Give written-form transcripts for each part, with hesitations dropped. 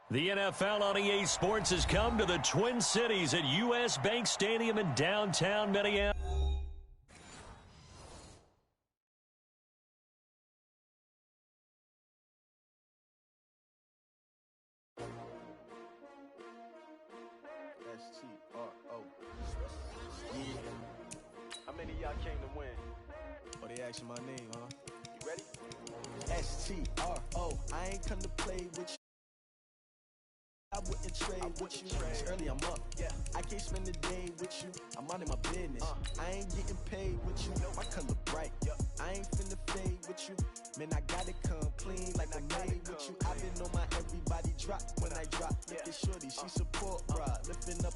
The NFL on EA Sports has come to the Twin Cities at U.S. Bank Stadium in downtown Minneapolis. S-T-R-O. Yeah. How many of y'all came to win? Oh, they asking my name, huh? You ready? S-T-R-O. I ain't come to play with you. I wouldn't trade with you. It's early, I'm up. Yeah, I can't spend the day with you. I'm out of my business. I ain't getting paid with you. My color bright. I ain't finna fade with you. Man, I gotta come clean like I made with you. I been on my everybody drop when I drop. Look at shorty, she support ride. Lifting up,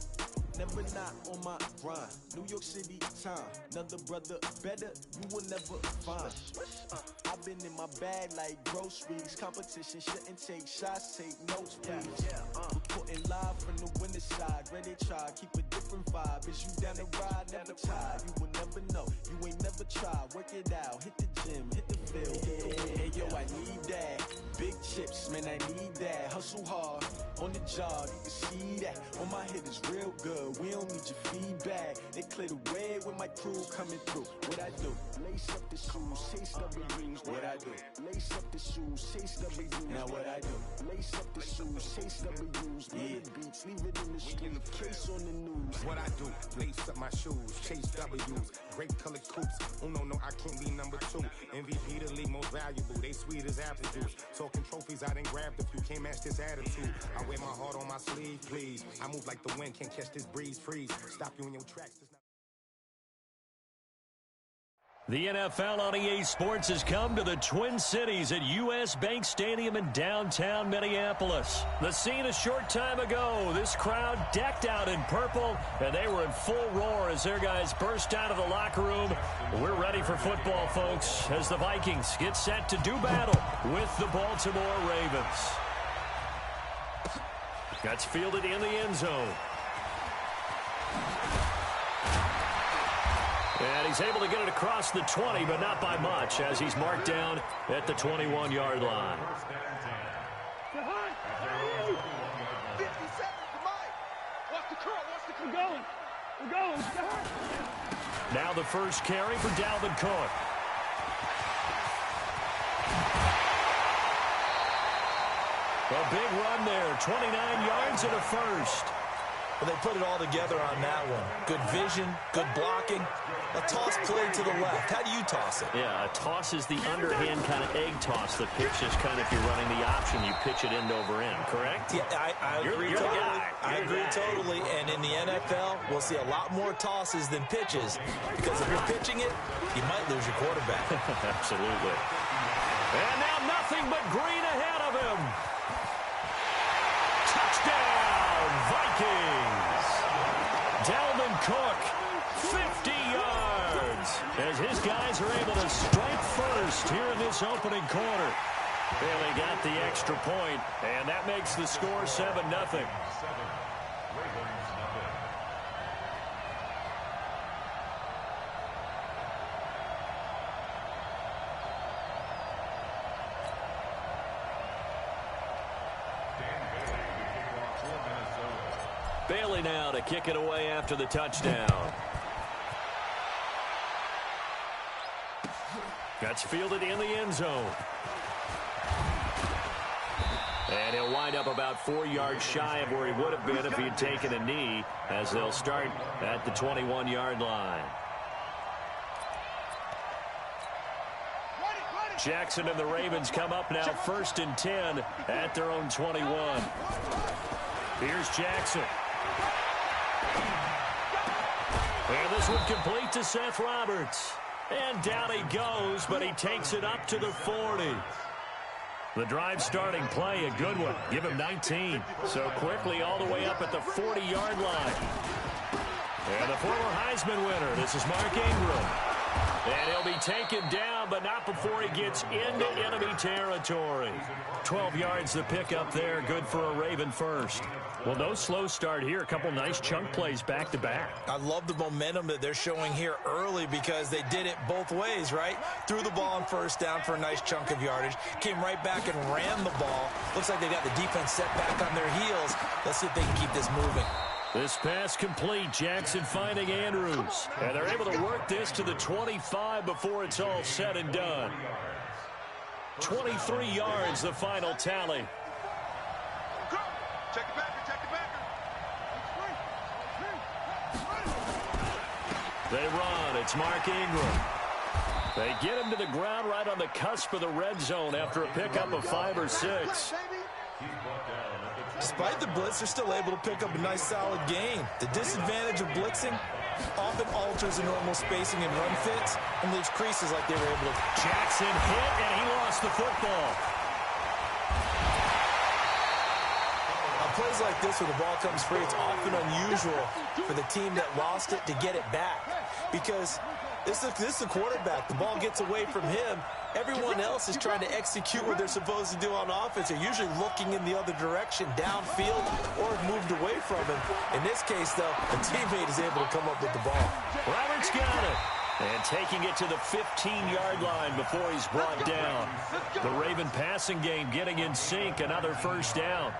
never not on my grind. New York City time. Another brother better, you will never find. I've been in my bag like groceries. Competition shouldn't take shots, take notes, please. Reporting live from the winter side. Ready to try, keep a different vibe. Is you down the ride, never tired. You will never know, you ain't never tried. Work it out, hit the gym, hit the field. Hey yo, I need that. Big chips, man, I need that. Hustle hard, on the job, you can see that. On my head is real good, we don't need your feedback. They clear the way with my crew coming through. What I do? Lace up the shoes, chase W's. What I do? Lace up the shoes, chase W's. Now what I do? Lace up the shoes, chase W's. Yeah, beats, leave it in the street, case on the news. What I do? Lace up my shoes, chase W's. Great colored coops. Oh no, I can't be number 2. MVP the league most valuable. They sweet as apple juice. Talking trophies, I done grabbed a few. Can't match this attitude. I wear my heart on my sleeve, please. I move like the wind, can't catch this breeze. Freeze. Stop you in your tracks. The NFL on EA Sports has come to the Twin Cities at U.S. Bank Stadium in downtown Minneapolis. The scene a short time ago, this crowd decked out in purple, and they were in full roar as their guys burst out of the locker room. We're ready for football, folks, as the Vikings get set to do battle with the Baltimore Ravens. Gets fielded in the end zone. And he's able to get it across the 20, but not by much, as he's marked down at the 21-yard line. 50 seconds, come on. Watch the curl, we're going. We're going, Now the first carry for Dalvin Cook. A big run there, 29 yards and a first. Well, they put it all together on that one. Good vision, good blocking. A toss play to the left. How do you toss it? Yeah, a toss is the underhand kind of egg toss. The pitch is kind of, if you're running the option, you pitch it end over end, correct? Yeah, I agree totally. I agree totally. And in the NFL, we'll see a lot more tosses than pitches. Because if you're pitching it, you might lose your quarterback. Absolutely. And now nothing but green ahead of him. Touchdown, Vikings. Dalvin Cook, 50 yards, as his guys are able to strike first here in this opening quarter. And they got the extra point, and that makes the score 7-0. Bailey now to kick it away after the touchdown. Gets fielded in the end zone. And he'll wind up about 4 yards shy of where he would have been if he had taken a knee, as they'll start at the 21-yard line. Jackson and the Ravens come up now 1st and 10 at their own 21. Here's Jackson. And this one complete to Seth Roberts. And down he goes, but he takes it up to the 40. The drive starting play, a good one. Give him 19. So quickly all the way up at the 40-yard line. And the former Heisman winner, this is Mark Ingram. And he'll be taken down, but not before he gets into enemy territory. 12 yards to pick up there. Good for a Raven first. Well, no slow start here. A couple nice chunk plays back-to-back. I love the momentum that they're showing here early because they did it both ways, right? Threw the ball on first down for a nice chunk of yardage. Came right back and ran the ball. Looks like they got the defense set back on their heels. Let's see if they can keep this moving. This pass complete. Jackson finding Andrews. And they're able to work this to the 25 before it's all said and done. 23 yards, the final tally. Check it back, check it back. They run. It's Mark Ingram. They get him to the ground right on the cusp of the red zone after a pickup of 5 or 6. Despite the blitz, they're still able to pick up a nice solid gain. The disadvantage of blitzing often alters the normal spacing and run fits and leaves creases like they were able to. Jackson hit, and he lost the football. On plays like this, where the ball comes free, it's often unusual for the team that lost it to get it back. Because this is the quarterback. The ball gets away from him. Everyone else is trying to execute what they're supposed to do on offense. They're usually looking in the other direction, downfield, or moved away from him. In this case, though, a teammate is able to come up with the ball. Roberts got it. And taking it to the 15-yard line before he's brought down. The Raven passing game getting in sync. Another first down.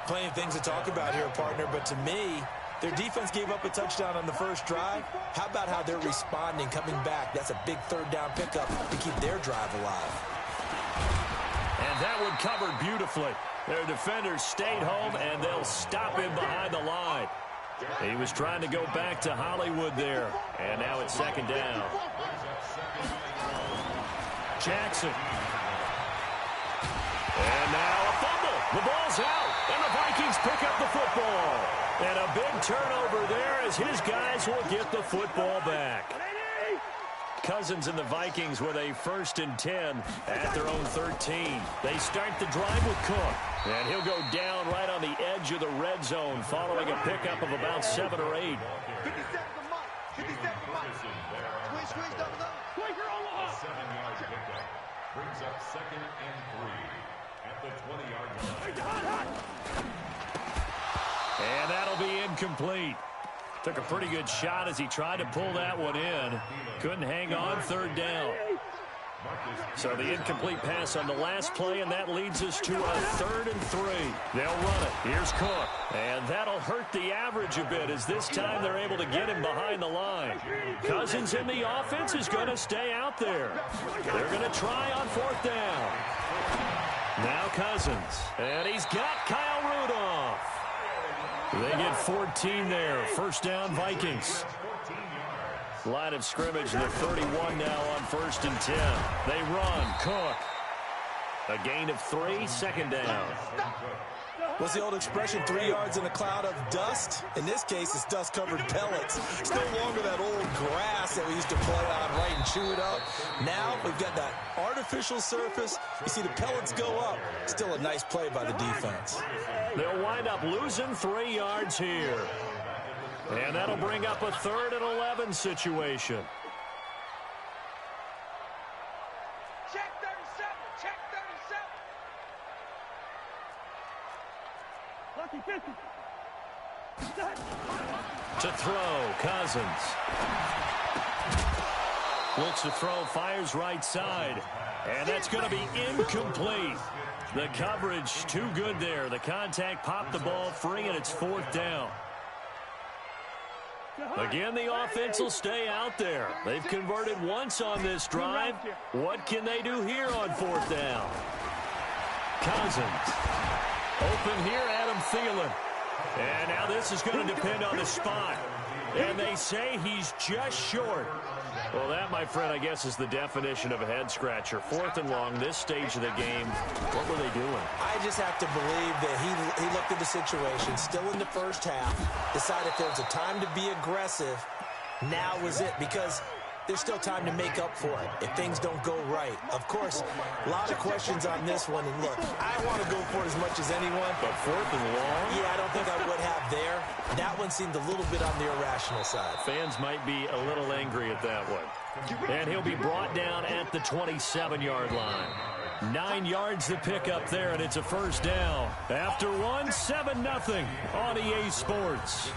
Plenty of things to talk about here, partner, but to me, their defense gave up a touchdown on the first drive. How about how they're responding, coming back? That's a big third down pickup to keep their drive alive. And that one covered beautifully. Their defenders stayed home, and they'll stop him behind the line. He was trying to go back to Hollywood there, and now it's second down. Jackson. And now a fumble. The ball's out, and the Vikings pick up the football. And a big turnover there as his guys will get the football back. Cousins and the Vikings with a 1st and 10 at their own 13. They start the drive with Cook. And he'll go down right on the edge of the red zone following a pickup of about 7 or 8. 7-yard pickup brings up 2nd and 3 at the 20-yard line. And that'll be incomplete. Took a pretty good shot as he tried to pull that one in. Couldn't hang on, 3rd down. So the incomplete pass on the last play, and that leads us to a 3rd and 3. They'll run it. Here's Cook. And that'll hurt the average a bit as this time they're able to get him behind the line. Cousins in the offense is going to stay out there. They're going to try on 4th down. Now Cousins. And he's got Kyle Rudolph. They get 14 there. 1st down, Vikings. Line of scrimmage, the 31 now on 1st and 10. They run. Cook. A gain of 3, 2nd down. What's the old expression, 3 yards in a cloud of dust? In this case, it's dust-covered pellets. It's no longer that old grass that we used to play on, right, and chew it up. Now we've got that artificial surface. You see the pellets go up. Still a nice play by the defense. They'll wind up losing 3 yards here. And that'll bring up a 3rd and 11 situation. Check 37, check 37. Lucky 50. To throw, Cousins. Looks to throw, fires right side. And that's going to be incomplete. The coverage too good there. The contact popped the ball free, and it's 4th down. Again, the offense will stay out there. They've converted once on this drive. What can they do here on 4th down? Cousins. Open here, Adam Thielen. And now this is going to depend on the spot. And they say he's just short. Well, that, my friend, I guess is the definition of a head-scratcher. 4th and long, this stage of the game. What were they doing? I just have to believe that he looked at the situation, still in the first half, decided if there was a time to be aggressive, now was it, because there's still time to make up for it if things don't go right. Of course, a lot of questions on this one, and look, I want to go for it as much as anyone. But 4th and long? Yeah, I don't think I would have there. That one seemed a little bit on the irrational side. Fans might be a little angry at that one. And he'll be brought down at the 27-yard line. 9 yards to pick up there, and it's a first down. After one, 7-0 on EA Sports.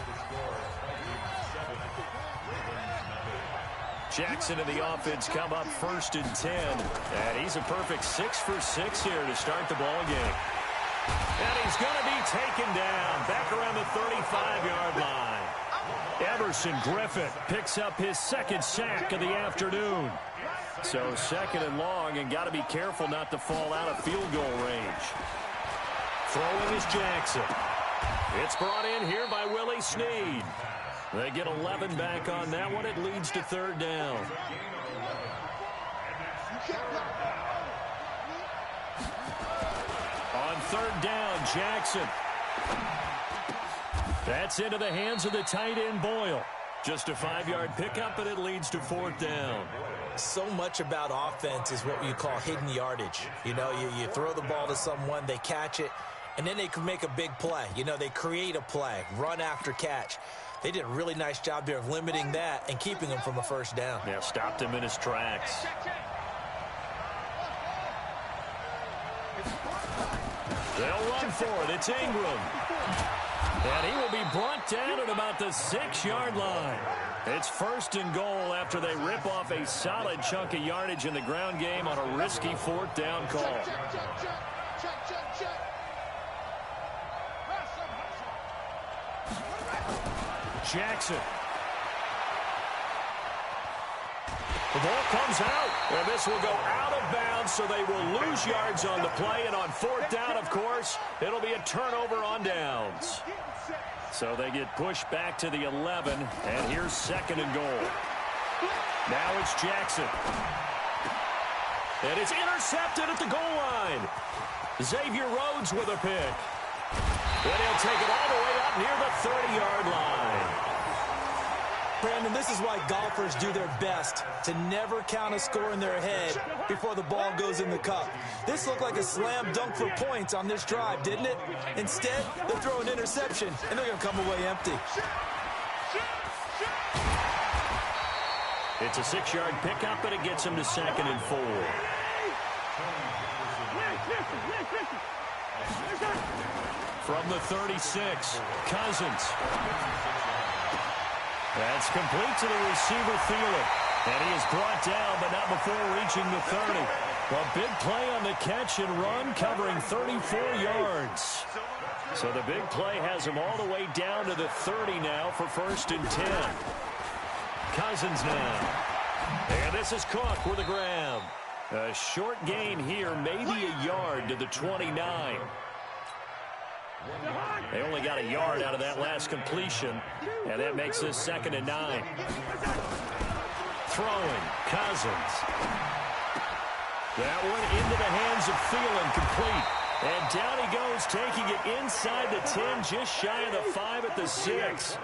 Jackson and the offense come up 1st and 10. And he's a perfect 6 for 6 here to start the ball game. And he's going to be taken down back around the 35-yard line. Everson Griffith picks up his 2nd sack of the afternoon. So 2nd and long, and got to be careful not to fall out of field goal range. Throwing is Jackson. It's brought in here by Willie Snead. They get 11 back on that one. It leads to 3rd down. On 3rd down, Jackson. That's into the hands of the tight end, Boyle. Just a 5-yard pickup, and it leads to 4th down. So much about offense is what you call hidden yardage. You know, you throw the ball to someone, they catch it, and then they can make a big play. You know, they create a play, run after catch. They did a really nice job there of limiting that and keeping him from a 1st down. Yeah, stopped him in his tracks. They'll run for it. It's Ingram. And he will be brought down at about the 6-yard line. It's 1st and goal after they rip off a solid chunk of yardage in the ground game on a risky 4th down call. Jackson. The ball comes out, and this will go out of bounds, so they will lose yards on the play. And on 4th down, of course, it'll be a turnover on downs. So they get pushed back to the 11, and here's 2nd and goal. Now it's Jackson. And it's intercepted at the goal line. Xavier Rhodes with a pick. And he'll take it all the way up near the 30-yard line. Brandon, this is why golfers do their best to never count a score in their head before the ball goes in the cup. This looked like a slam dunk for points on this drive, didn't it? Instead, they throw an interception, and they're going to come away empty. It's a 6-yard pickup, and it gets him to 2nd and 4. From the 36, Cousins. That's complete to the receiver, Thielen. And he is brought down, but not before reaching the 30. A big play on the catch and run, covering 34 yards. So the big play has him all the way down to the 30 now for 1st and 10. Cousins now. And this is Cook with a grab. A short gain here, maybe a yard to the 29. They only got a yard out of that last completion, and that makes this 2nd and 9. Throwing, Cousins. That one into the hands of Thielen, complete. And down he goes, taking it inside the 10, just shy of the 5 at the 6.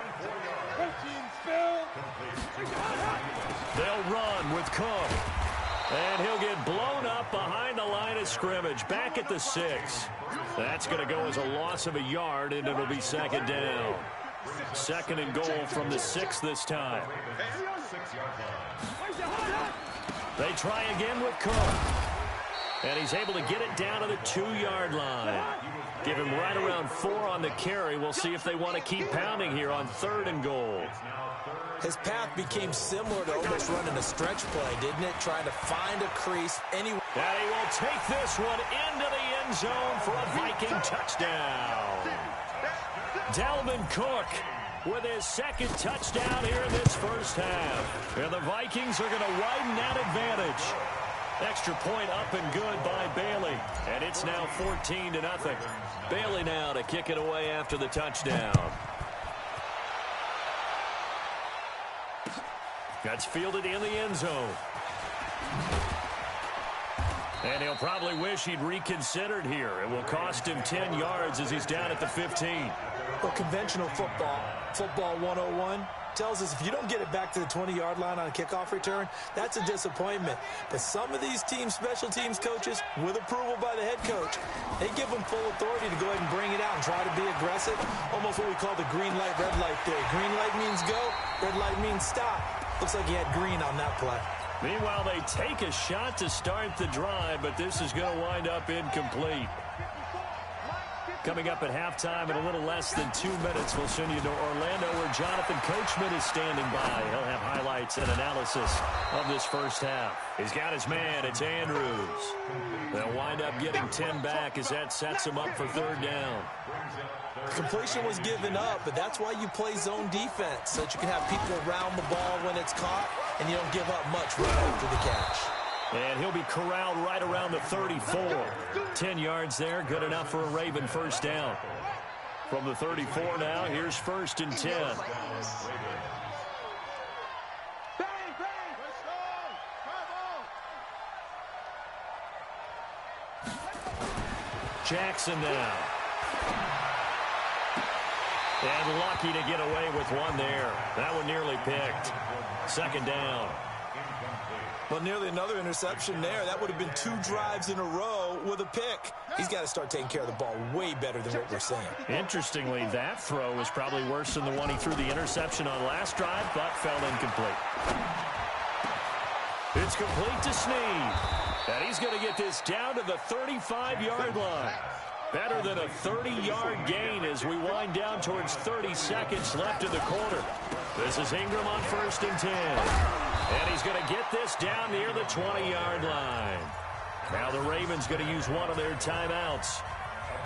They'll run with Cook. And he'll get blown up behind the line of scrimmage, back at the 6. That's going to go as a loss of a yard, and it'll be 2nd down. 2nd and goal from the 6 this time. They try again with Cook. And he's able to get it down to the 2-yard line. Give him right around 4 on the carry. We'll see if they want to keep pounding here on 3rd and goal. His path became similar to almost running a stretch play, didn't it? Trying to find a crease anywhere. And he will take this one into the end zone for a Viking touchdown. Dalvin Cook with his 2nd touchdown here in this 1st half. And the Vikings are going to widen that advantage. Extra point up and good by Bailey. And it's now 14-0. Bailey now to kick it away after the touchdown. That's fielded in the end zone. And he'll probably wish he'd reconsidered here. It will cost him 10 yards as he's down at the 15. Well, conventional football 101, tells us if you don't get it back to the 20-yard line on a kickoff return, that's a disappointment. But some of these teams, special teams coaches, with approval by the head coach, they give them full authority to go ahead and bring it out and try to be aggressive. Almost what we call the green light, red light theory. Green light means go, red light means stop. Looks like he had green on that play. Meanwhile, they take a shot to start the drive, but this is going to wind up incomplete. Coming up at halftime in a little less than 2 minutes, we'll send you to Orlando where Jonathan Coachman is standing by. He'll have highlights and analysis of this first half. He's got his man. It's Andrews. They'll wind up getting 10 back as that sets him up for third down. Completion was given up, but that's why you play zone defense, so that you can have people around the ball when it's caught, and you don't give up much right after the catch. And he'll be corralled right around the 34. 10 yards there, good enough for a Raven first down. From the 34 now, here's 1st and 10. Jackson now. And lucky to get away with one there. That one nearly picked. 2nd down. Well, nearly another interception there. That would have been 2 drives in a row with a pick. He's got to start taking care of the ball way better than what we're seeing. Interestingly, that throw is probably worse than the one he threw the interception on last drive, but fell incomplete. It's complete to Snead. And he's going to get this down to the 35-yard line. Better than a 30-yard gain as we wind down towards 30 seconds left in the quarter. This is Ingram on 1st and 10. And he's going to get this down near the 20-yard line. Now the Ravens going to use one of their timeouts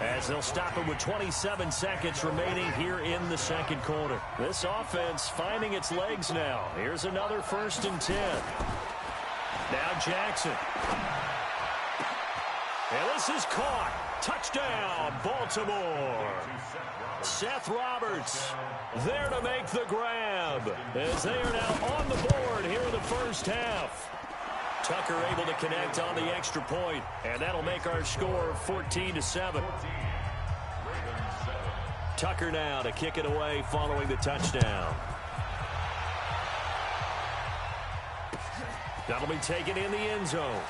as they'll stop it with 27 seconds remaining here in the second quarter. This offense finding its legs now. Here's another 1st and 10. Now Jackson. And this is caught. Touchdown, Baltimore. Seth Roberts there to make the grab as they are now on the board here in the first half. Tucker able to connect on the extra point, and that'll make our score 14-7. Tucker now to kick it away following the touchdown. That'll be taken in the end zone.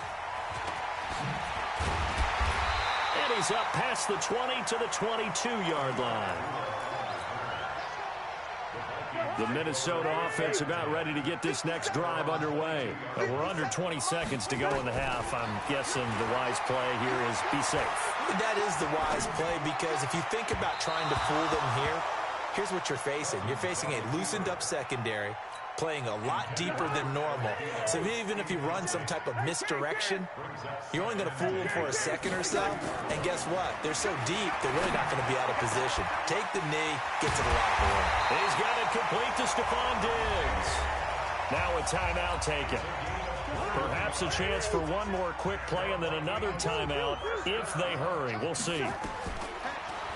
And he's up past the 20 to the 22-yard line. The Minnesota offense about ready to get this next drive underway. We're under 20 seconds to go in the half. I'm guessing the wise play here is be safe. That is the wise play, because if you think about trying to fool them here, here's what you're facing. You're facing a loosened-up secondary, playing a lot deeper than normal. So even if you run some type of misdirection, you're only going to fool them for a second or so. And guess what? They're so deep, they're really not going to be out of position. Take the knee, get to the locker room. He's got it complete to Stephon Diggs. Now a timeout taken. Perhaps a chance for one more quick play and then another timeout if they hurry. We'll see.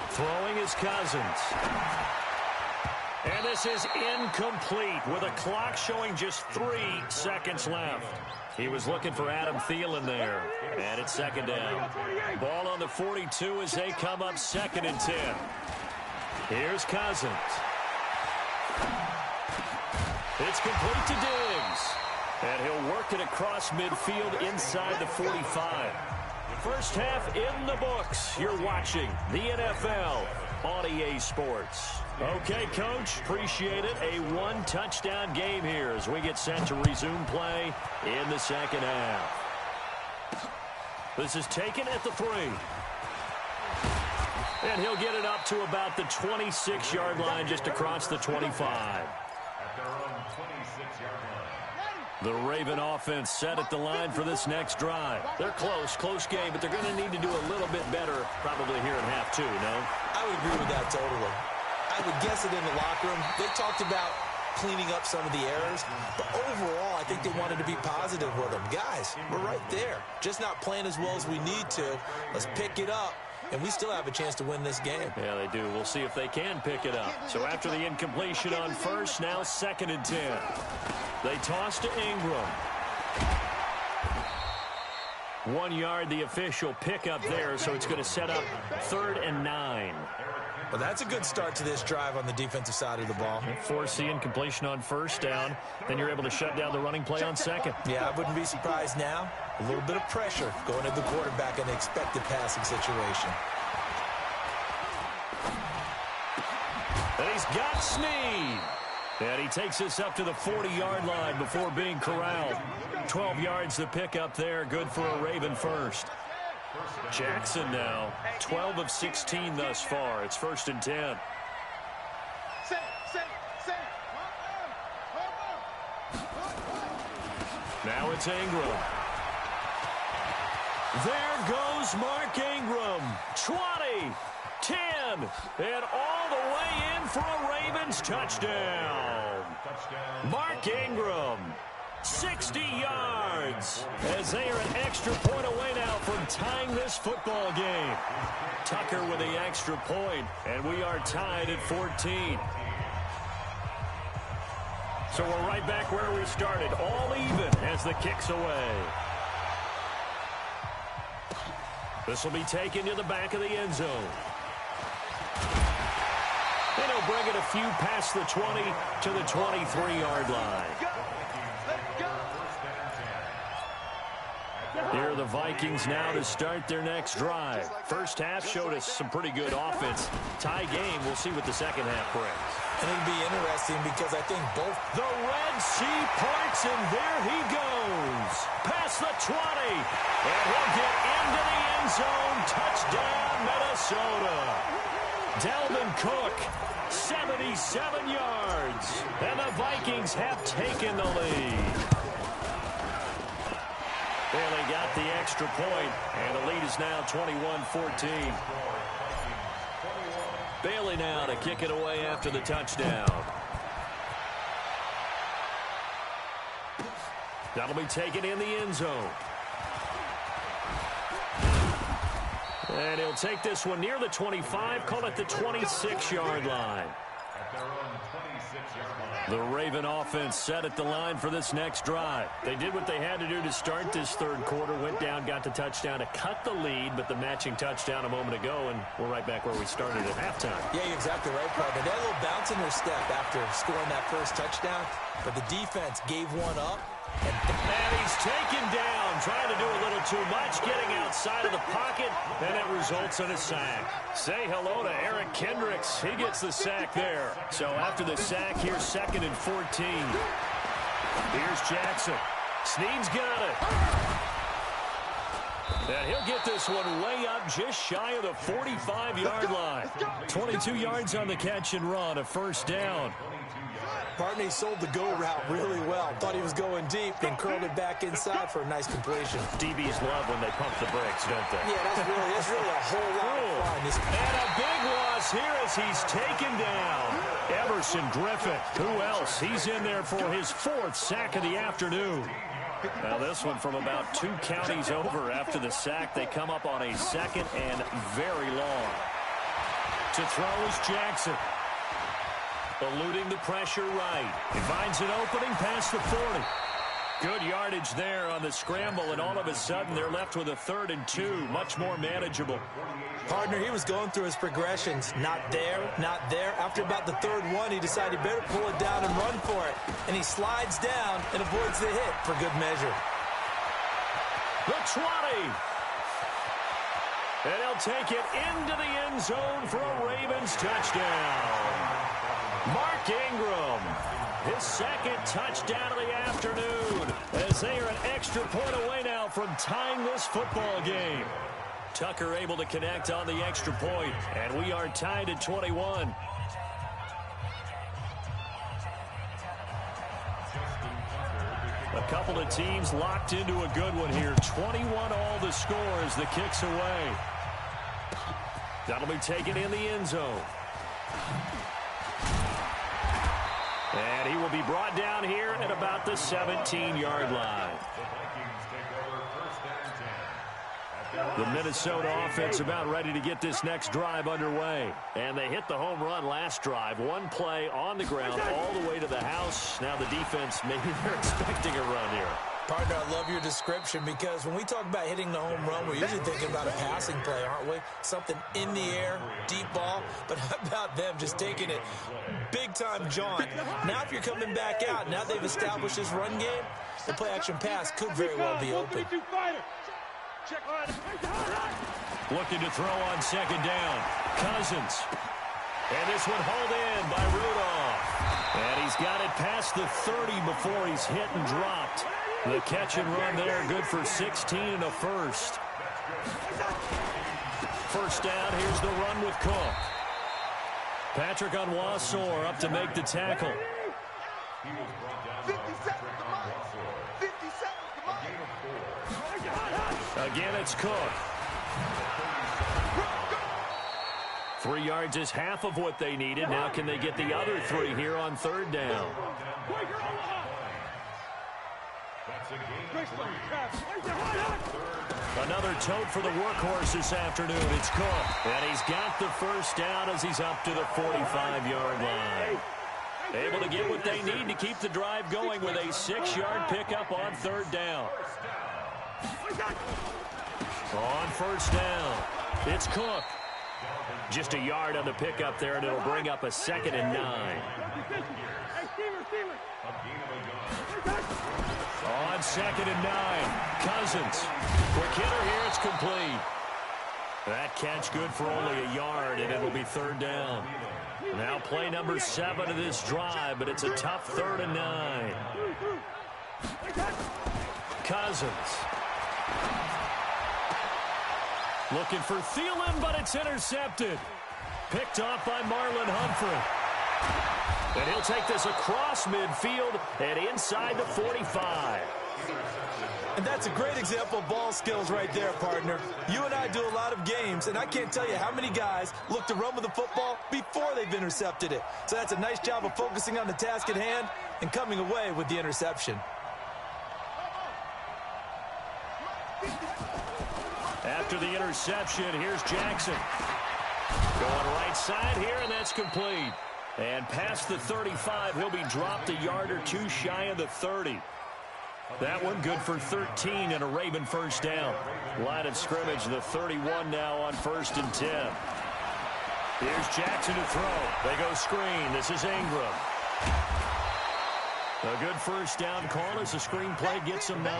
Throwing is Cousins. And this is incomplete with a clock showing just 3 seconds left. He was looking for Adam Thielen there. And it's 2nd down. Ball on the 42 as they come up 2nd and 10. Here's Cousins. It's complete to Diggs. And he'll work it across midfield inside the 45. First half in the books. You're watching the NFL on EA Sports. Okay, Coach, appreciate it. A 1-touchdown game here as we get set to resume play in the second half. This is taken at the 3. And he'll get it up to about the 26-yard line, just across the 25. The Raven offense set at the line for this next drive. They're close game, but they're going to need to do a little bit better probably here in half 2, no? I would agree with that totally. I would guess it in the locker room. They talked about cleaning up some of the errors, but overall, I think they wanted to be positive with them. Guys, we're right there. Just not playing as well as we need to. Let's pick it up, and we still have a chance to win this game. Yeah, they do. We'll see if they can pick it up. So after the incompletion on first, now 2nd and 10. They toss to Ingram. 1 yard, the official pickup there, so it's going to set up 3rd and 9. Well, that's a good start to this drive on the defensive side of the ball. Force the incompletion on first down. Then you're able to shut down the running play on 2nd. Yeah, I wouldn't be surprised now. A little bit of pressure going at the quarterback in the expected passing situation. And he's got Snead. And he takes us up to the 40-yard line before being corralled. 12 yards to pick up there. Good for a Raven first. Jackson now, 12 of 16 thus far. It's 1st and 10. Now it's Ingram. There goes Mark Ingram. 20, 10, and all the way in for a Ravens touchdown. Mark Ingram, 60 yards, as they are an extra point away now from tying this football game. Tucker with the extra point, and we are tied at 14. So we're right back where we started, all even as the kick's away. This will be taken to the back of the end zone. And he'll bring it a few past the 20 to the 23-yard line. Here are the Vikings now to start their next drive. First half showed us some pretty good offense. Tie game, we'll see what the second half brings. And it'll be interesting because I think both... The Red Sea parts, and there he goes. Past the 20. And he'll get into the end zone. Touchdown, Minnesota. Dalvin Cook, 77 yards. And the Vikings have taken the lead. Bailey got the extra point, and the lead is now 21-14. Bailey now to kick it away after the touchdown. That'll be taken in the end zone. And he'll take this one near the 25, call it the 26-yard line. The Raven offense set at the line for this next drive. They did what they had to do to start this third quarter, went down, got the touchdown to cut the lead, but the matching touchdown a moment ago, and we're right back where we started at halftime. Yeah, you're exactly right, partner. They had a little bounce in their step after scoring that first touchdown, but the defense gave one up. And he's taken down, trying to do a little too much, getting outside of the pocket, and it results in a sack. Say hello to Eric Kendricks. He gets the sack there. So after the sack, here's 2nd and 14. Here's Jackson. Snead's got it. And he'll get this one way up just shy of the 45-yard line. 22 yards on the catch and run, a first down. Partner, he sold the go route really well. Thought he was going deep and curled it back inside for a nice completion. DBs love when they pump the brakes, don't they? Yeah, that's really a whole lot of fun. And a big loss here as he's taken down. Everson Griffin. Who else? He's in there for his 4th sack of the afternoon. Now this one from about 2 counties over after the sack. They come up on a 2nd and very long. To throw is Jackson. Eluding the pressure right. He finds an opening past the 40. Good yardage there on the scramble, and all of a sudden they're left with a 3rd and 2. Much more manageable. Partner, he was going through his progressions. Not there, not there. After about the 3rd one, he decided he better pull it down and run for it. And he slides down and avoids the hit for good measure. The 20. And he'll take it into the end zone for a Ravens touchdown. Mark Ingram, his 2nd touchdown of the afternoon, as they are an extra point away now from tying this football game. Tucker able to connect on the extra point, and we are tied at 21. A couple of teams locked into a good one here. 21 all the score as the kick's away. That'll be taken in the end zone. And he will be brought down here at about the 17-yard line. The Minnesota offense about ready to get this next drive underway. And they hit the home run last drive. One play on the ground all the way to the house. Now the defense, maybe they're expecting a run here. Partner, I love your description because when we talk about hitting the home run, we're usually thinking about a passing play, aren't we? Something in the air, deep ball. But how about them just taking it big-time jaunt? Now if you're coming back out, now they've established this run game, the play-action pass could very well be open. Looking to throw on 2nd down. Cousins. And this one hauled in by Rudolph. And he's got it past the 30 before he's hit and dropped. The catch and run there, good for 16 and a first. First down, here's the run with Cook. Patrick Onwuasor up to make the tackle. 50 seconds, come on. 50 seconds, come on. Again, it's Cook. 3 yards is half of what they needed. Now can they get the other 3 here on third down? Another tote for the workhorse this afternoon. It's Cook. And he's got the first down as he's up to the 45-yard line. Able to get what they need to keep the drive going with a 6-yard pickup on third down. On first down, it's Cook. Just a yard on the pickup there, and it'll bring up a 2nd and 9. On 2nd and 9, Cousins. Quick hitter here, it's complete. That catch good for only a yard, and it'll be third down. Now play number 7 of this drive, but it's a tough 3rd and 9. Cousins. Looking for Thielen, but it's intercepted. Picked off by Marlon Humphrey. And he'll take this across midfield and inside the 45. And that's a great example of ball skills right there, partner. You and I do a lot of games, and I can't tell you how many guys look to run with the football before they've intercepted it. So that's a nice job of focusing on the task at hand and coming away with the interception. After the interception, here's Jackson. Going right side here, and that's complete. And past the 35, he'll be dropped a yard or 2 shy of the 30. That one good for 13 and a Raven first down. Line of scrimmage, the 31 now on 1st and 10. Here's Jackson to throw. They go screen. This is Ingram. A good first down call as the screen play gets him 9.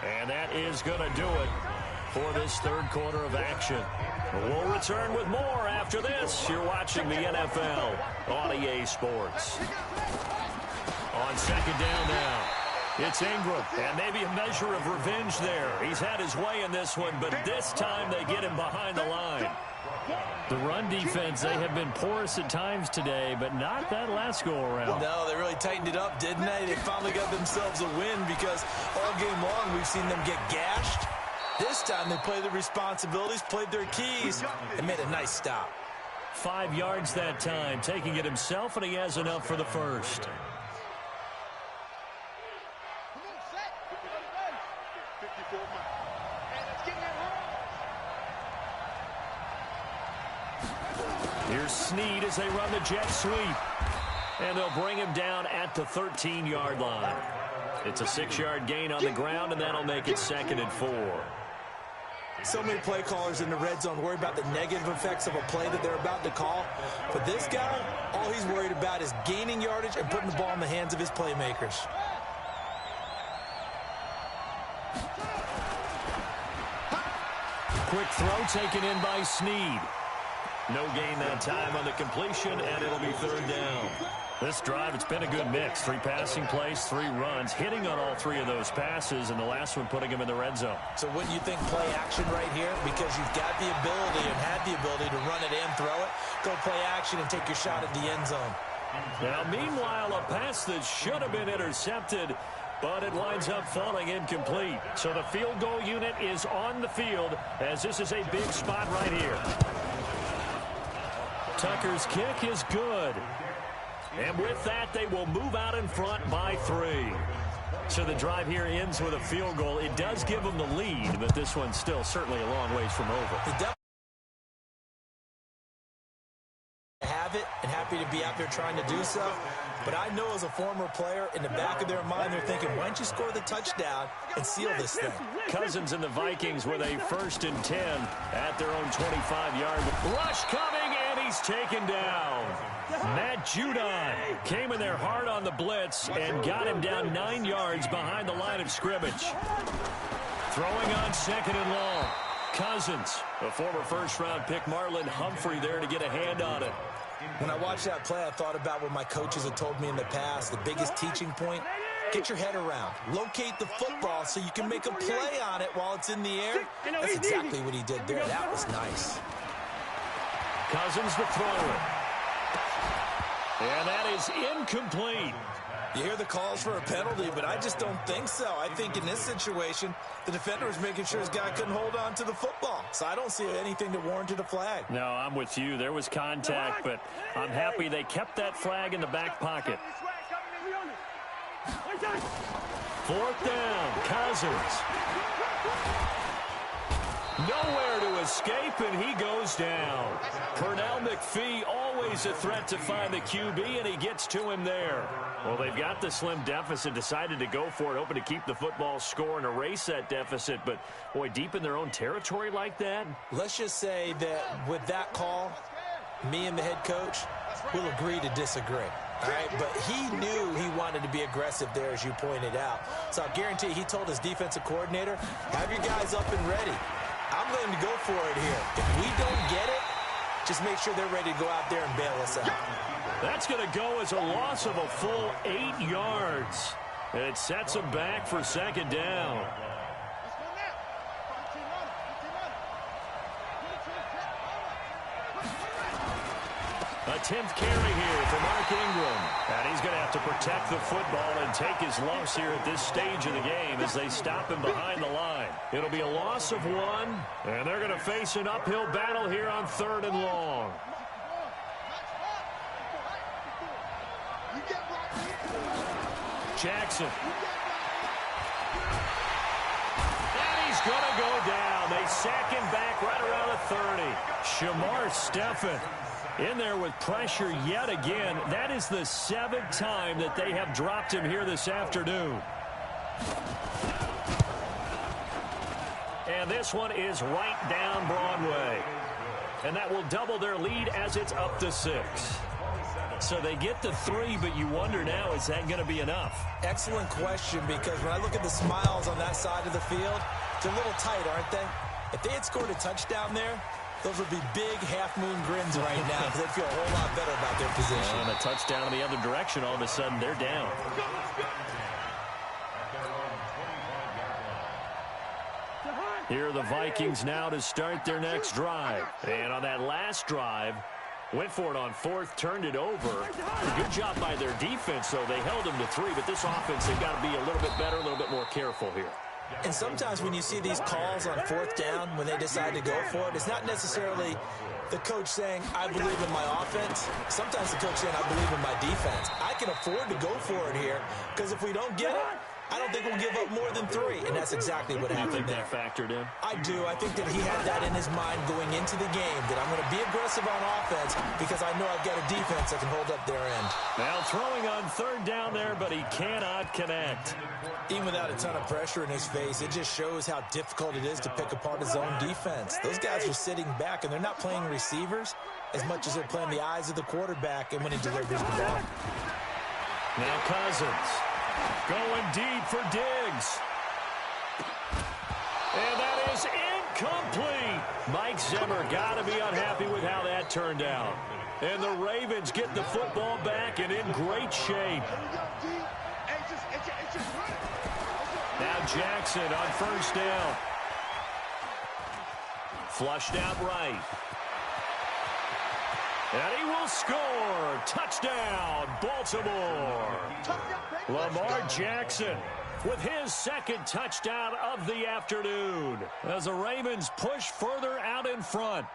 And that is going to do it for this 3rd quarter of action. We'll return with more after this. You're watching the NFL on EA Sports. On 2nd down now, it's Ingram. And maybe a measure of revenge there. He's had his way in this one, but this time they get him behind the line. The run defense, they have been porous at times today, but not that last go-around. No, they really tightened it up, didn't they? They finally got themselves a win because all game long we've seen them get gashed. This time they played their responsibilities, played their keys, and made a nice stop. 5 yards that time, taking it himself, and he has enough for the first. Here's Snead as they run the jet sweep. And they'll bring him down at the 13-yard line. It's a 6-yard gain on the ground, and that'll make it 2nd and 4. So many play callers in the red zone worry about the negative effects of a play that they're about to call. But this guy, all he's worried about is gaining yardage and putting the ball in the hands of his playmakers. Quick throw taken in by Snead. No gain that time on the completion, and it'll be 3rd down. This drive, it's been a good mix. 3 passing plays, 3 runs, hitting on all 3 of those passes, and the last one putting him in the red zone. So wouldn't you think play action right here? Because you've got the ability and had the ability to run it and throw it. Go play action and take your shot at the end zone. Now, meanwhile, a pass that should have been intercepted, but it winds up falling incomplete. So the field goal unit is on the field as this is a big spot right here. Tucker's kick is good. And with that, they will move out in front by 3. So the drive here ends with a field goal. It does give them the lead, but this one's still certainly a long ways from over. Have it and happy to be out there trying to do so. But I know as a former player, in the back of their mind, they're thinking, why don't you score the touchdown and seal this thing? Cousins and the Vikings with a 1st and 10 at their own 25-yard. Rush coming, and he's taken down. Matt Judon came in there hard on the blitz and got him down 9 yards behind the line of scrimmage. Throwing on 2nd and long. Cousins, a former first-round pick, Marlon Humphrey there to get a hand on it. When I watched that play, I thought about what my coaches had told me in the past. The biggest teaching point, get your head around. Locate the football so you can make a play on it while it's in the air. That's exactly what he did there. That was nice. Cousins to throw it. And that is incomplete. You hear the calls for a penalty, but I just don't think so. I think in this situation, the defender was making sure his guy couldn't hold on to the football. So I don't see anything that warranted a flag. No, I'm with you. There was contact, but I'm happy they kept that flag in the back pocket. 4th down, Cousins. Nowhere to escape, and he goes down. Pernell McPhee, always a threat to find the QB, and he gets to him there. Well, they've got the slim deficit, decided to go for it, hoping to keep the football score and erase that deficit. But, boy, deep in their own territory like that? Let's just say that with that call, me and the head coach will agree to disagree. All right, but he knew he wanted to be aggressive there, as you pointed out. So I guarantee he told his defensive coordinator, have your guys up and ready. I'm going to go for it here. If we don't get it, just make sure they're ready to go out there and bail us out. That's going to go as a loss of a full 8 yards. And it sets them back for 2nd down. A 10th carry here for Mark Ingram. And he's going to have to protect the football and take his lumps here at this stage of the game as they stop him behind the line. It'll be a loss of 1, and they're going to face an uphill battle here on 3rd and long. Jackson. And he's going to go down. They sack him back right around the 30. Shamar Stephen in there with pressure yet again. That is the 7th time that they have dropped him here this afternoon. And this one is right down Broadway. And that will double their lead as it's up to 6. So they get to 3, but you wonder now, is that going to be enough? Excellent question, because when I look at the smiles on that side of the field, they're a little tight, aren't they? If they had scored a touchdown there, those would be big half-moon grins right now because they feel a whole lot better about their position. And a touchdown in the other direction, all of a sudden they're down. Here are the Vikings now to start their next drive. And on that last drive, went for it on 4th, turned it over. A good job by their defense, though. They held them to 3, but this offense, they've got to be a little bit better, a little bit more careful here. And sometimes when you see these calls on 4th down, when they decide to go for it, it's not necessarily the coach saying, I believe in my offense. Sometimes the coach saying, I believe in my defense. I can afford to go for it here, because if we don't get it, I don't think we'll give up more than 3, and that's exactly what happened there. You think that factored in? I do. I think that he had that in his mind going into the game, that I'm going to be aggressive on offense because I know I've got a defense that can hold up their end. Now throwing on 3rd down there, but he cannot connect. Even without a ton of pressure in his face, it just shows how difficult it is to pick apart his own defense. Those guys are sitting back, and they're not playing receivers as much as they're playing the eyes of the quarterback and when he delivers the ball. Now Cousins. Going deep for Diggs. And that is incomplete. Mike Zimmer got to be unhappy with how that turned out. And the Ravens get the football back and in great shape. Now Jackson on 1st down. Flushed out right. And he will score. Touchdown, Baltimore. Lamar Jackson with his 2nd touchdown of the afternoon as the Ravens push further out in front.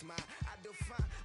mine. I define